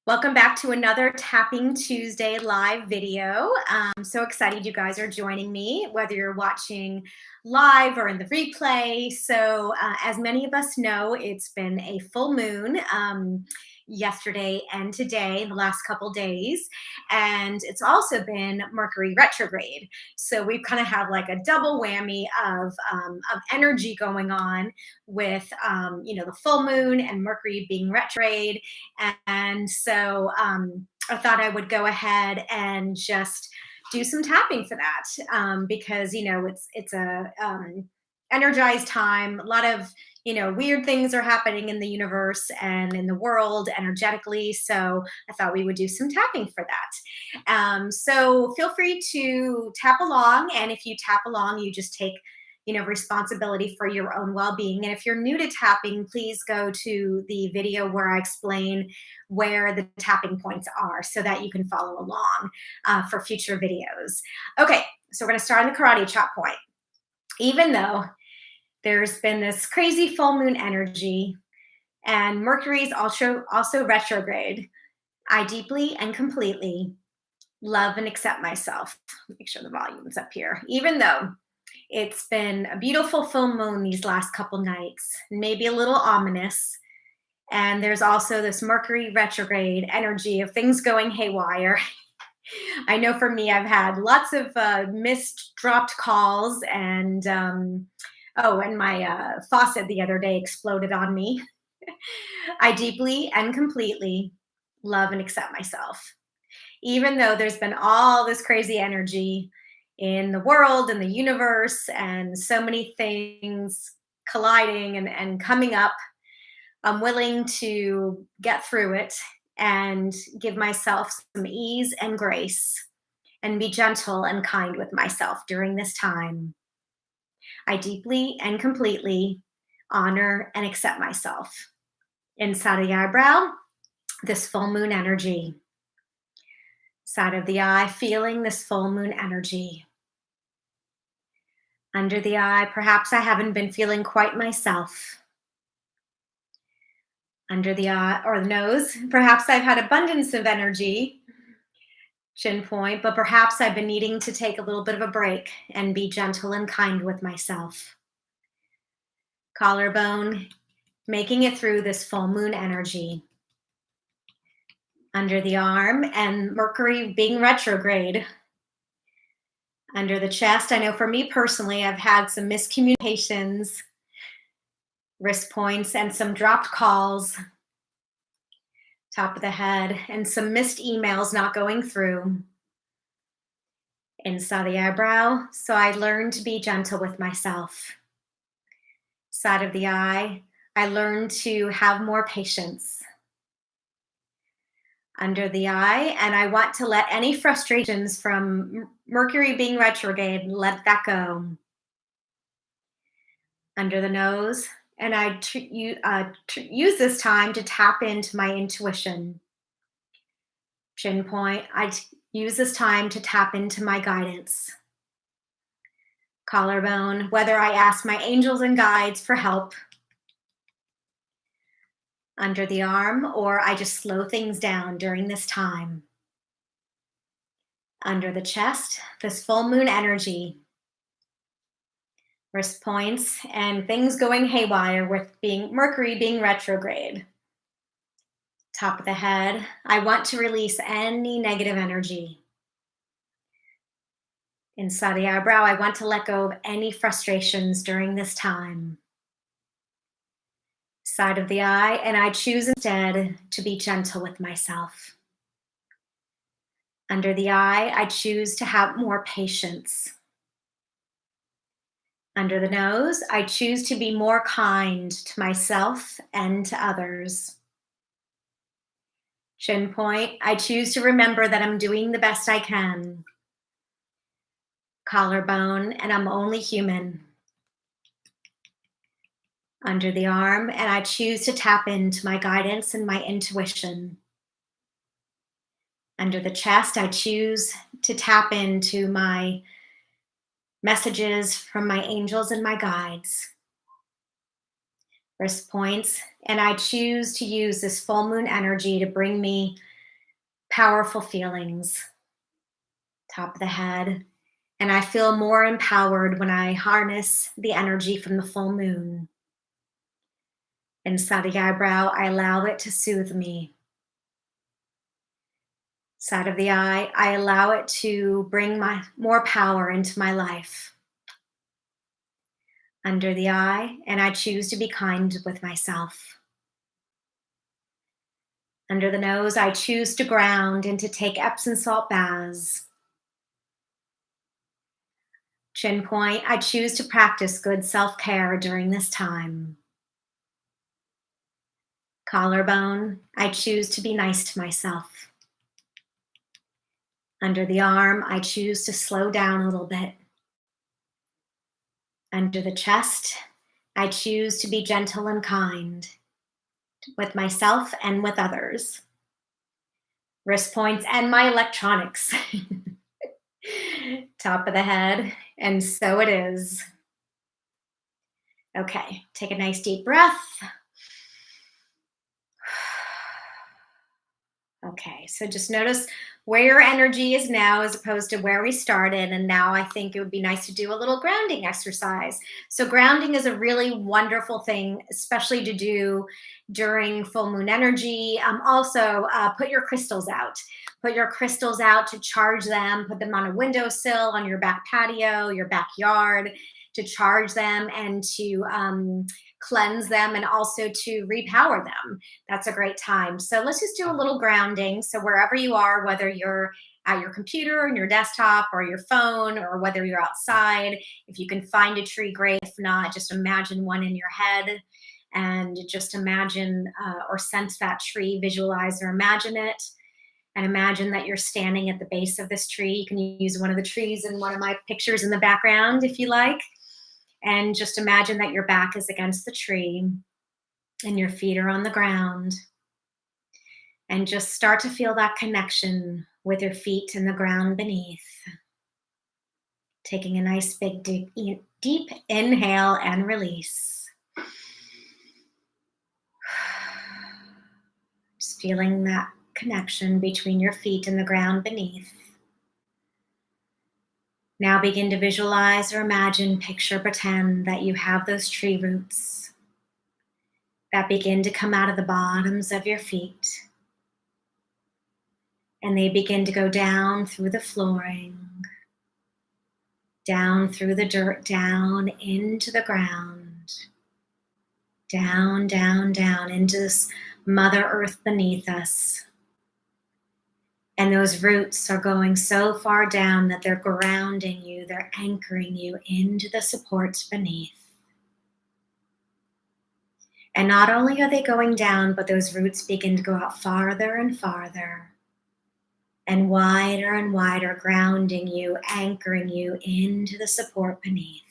Welcome back to another Tapping Tuesday live video. I'm so excited you guys are joining me, whether you're watching live or in the replay. So as many of us know, it's been a full moon yesterday and today, the last couple days. And it's also been Mercury Retrograde. So we kind of have like a double whammy of energy going on with, the full moon and Mercury being retrograde. And so I thought I would go ahead and just do some tapping for that because it's a energized time. A lot of weird things are happening in the universe and in the world energetically. So I thought we would do some tapping for that. So feel free to tap along, and if you tap along, you just take responsibility for your own well-being. And if you're new to tapping, please go to the video where I explain where the tapping points are so that you can follow along for future videos. Okay, so we're going to start on the karate chop point. Even though there's been this crazy full moon energy and Mercury is also retrograde, I deeply and completely love and accept myself. Make sure the volume's up here. Even though it's been a beautiful full moon these last couple nights, maybe a little ominous. And there's also this Mercury retrograde energy of things going haywire. I know for me, I've had lots of missed dropped calls, and my faucet the other day exploded on me. I deeply and completely love and accept myself. Even though there's been all this crazy energy in the world and the universe and so many things colliding and coming up, I'm willing to get through it and give myself some ease and grace and be gentle and kind with myself during this time. I deeply and completely honor and accept myself. Inside of the eyebrow, this full moon energy. Side of the eye, feeling this full moon energy. Under the eye, perhaps I haven't been feeling quite myself. Under the eye or the nose, perhaps I've had abundance of energy, chin point, but perhaps I've been needing to take a little bit of a break and be gentle and kind with myself. Collarbone, making it through this full moon energy. Under the arm, and Mercury being retrograde. Under the chest, I know for me personally, I've had some miscommunications, wrist points, and some dropped calls. Top of the head, and some missed emails not going through. Inside the eyebrow, so I learned to be gentle with myself. Side of the eye, I learned to have more patience. Under the eye, and I want to let any frustrations from Mercury being retrograde, let that go. Under the nose, and I use this time to tap into my intuition. Chin point, I use this time to tap into my guidance. Collarbone, whether I ask my angels and guides for help. Under the arm, or I just slow things down during this time. Under the chest, this full moon energy. Wrist points and things going haywire with Mercury being retrograde. Top of the head, I want to release any negative energy. Inside the eyebrow, I want to let go of any frustrations during this time. Side of the eye, and I choose instead to be gentle with myself. Under the eye, I choose to have more patience. Under the nose, I choose to be more kind to myself and to others. Chin point, I choose to remember that I'm doing the best I can. Collarbone, and I'm only human. Under the arm, and I choose to tap into my guidance and my intuition. Under the chest, I choose to tap into my messages from my angels and my guides. Wrist points, And I choose to use this full moon energy to bring me powerful feelings. Top of the head. And I feel more empowered when I harness the energy from the full moon. Inside the eyebrow, I allow it to soothe me. Side of the eye, I allow it to bring more power into my life. Under the eye, and I choose to be kind with myself. Under the nose, I choose to ground and to take Epsom salt baths. Chin point, I choose to practice good self-care during this time. Collarbone, I choose to be nice to myself. Under the arm, I choose to slow down a little bit. Under the chest, I choose to be gentle and kind with myself and with others. Wrist points and my electronics. Top of the head, and so it is. Okay, take a nice deep breath. Okay, so just notice where your energy is now as opposed to where we started. And now I think it would be nice to do a little grounding exercise. So grounding is a really wonderful thing, especially to do during full moon energy. Also, put your crystals out. Put your crystals out to charge them. Put them on a windowsill, on your back patio, your backyard, to charge them and to cleanse them and also to repower them. That's a great time. So let's just do a little grounding. So wherever you are, whether you're at your computer and your desktop or your phone, or whether you're outside, if you can find a tree, great. If not, just imagine one in your head and just imagine or sense that tree, visualize or imagine it. And imagine that you're standing at the base of this tree. You can use one of the trees in one of my pictures in the background if you like. And just imagine that your back is against the tree and your feet are on the ground. And just start to feel that connection with your feet and the ground beneath. Taking a nice big deep inhale and release. Just feeling that connection between your feet and the ground beneath. Now begin to visualize or imagine, picture, pretend that you have those tree roots that begin to come out of the bottoms of your feet. And they begin to go down through the flooring, down through the dirt, down into the ground, down, down, down into this Mother Earth beneath us. And those roots are going so far down that they're grounding you, they're anchoring you into the supports beneath. And not only are they going down, but those roots begin to go out farther and farther and wider, grounding you, anchoring you into the support beneath.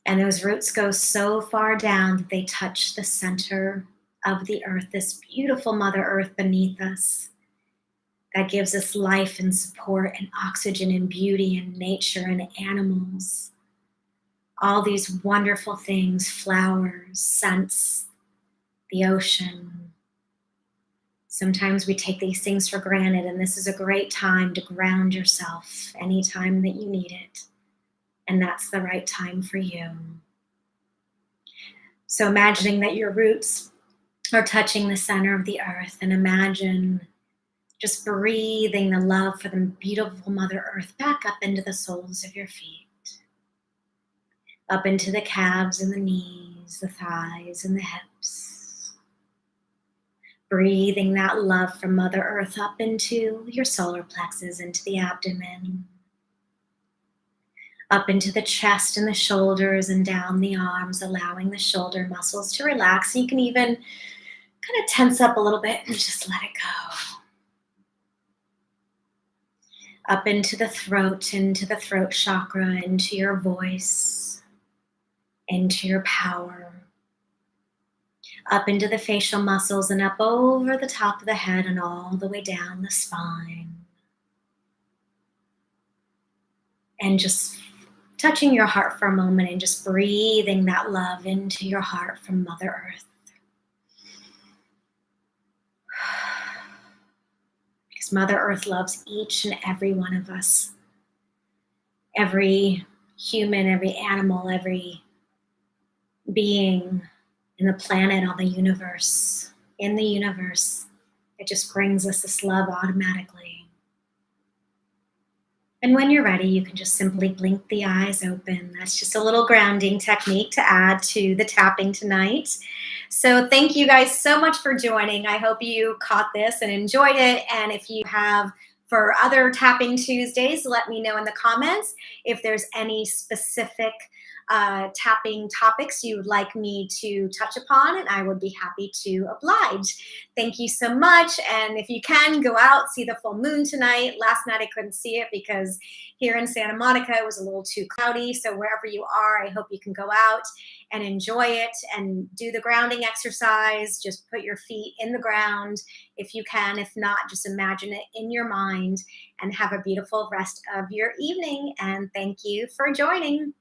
And those roots go so far down that they touch the center of the earth, this beautiful Mother Earth beneath us that gives us life and support and oxygen and beauty and nature and animals. All these wonderful things, flowers, scents, the ocean. Sometimes we take these things for granted, and this is a great time to ground yourself anytime that you need it. And that's the right time for you. So imagining that your roots are touching the center of the earth, and imagine just breathing the love for the beautiful Mother Earth back up into the soles of your feet, up into the calves and the knees, the thighs and the hips. Breathing that love from Mother Earth up into your solar plexus, into the abdomen, up into the chest and the shoulders and down the arms, allowing the shoulder muscles to relax. You can even kind of tense up a little bit and just let it go. Up into the throat chakra, into your voice, into your power. Up into the facial muscles and up over the top of the head and all the way down the spine. And just touching your heart for a moment and just breathing that love into your heart from Mother Earth. Because Mother Earth loves each and every one of us. Every human, every animal, every being in the planet, on the universe, in the universe. It just brings us this love automatically. And when you're ready, you can just simply blink the eyes open. That's just a little grounding technique to add to the tapping tonight. So thank you guys so much for joining. I hope you caught this and enjoyed it. And if you have for other Tapping Tuesdays, let me know in the comments if there's any specific tapping topics you would like me to touch upon, and I would be happy to oblige. Thank you so much. And if you can, go out, see the full moon tonight. Last night I couldn't see it because here in Santa Monica it was a little too cloudy. So wherever you are, I hope you can go out and enjoy it and do the grounding exercise. Just put your feet in the ground if you can. If not, just imagine it in your mind and have a beautiful rest of your evening. And thank you for joining.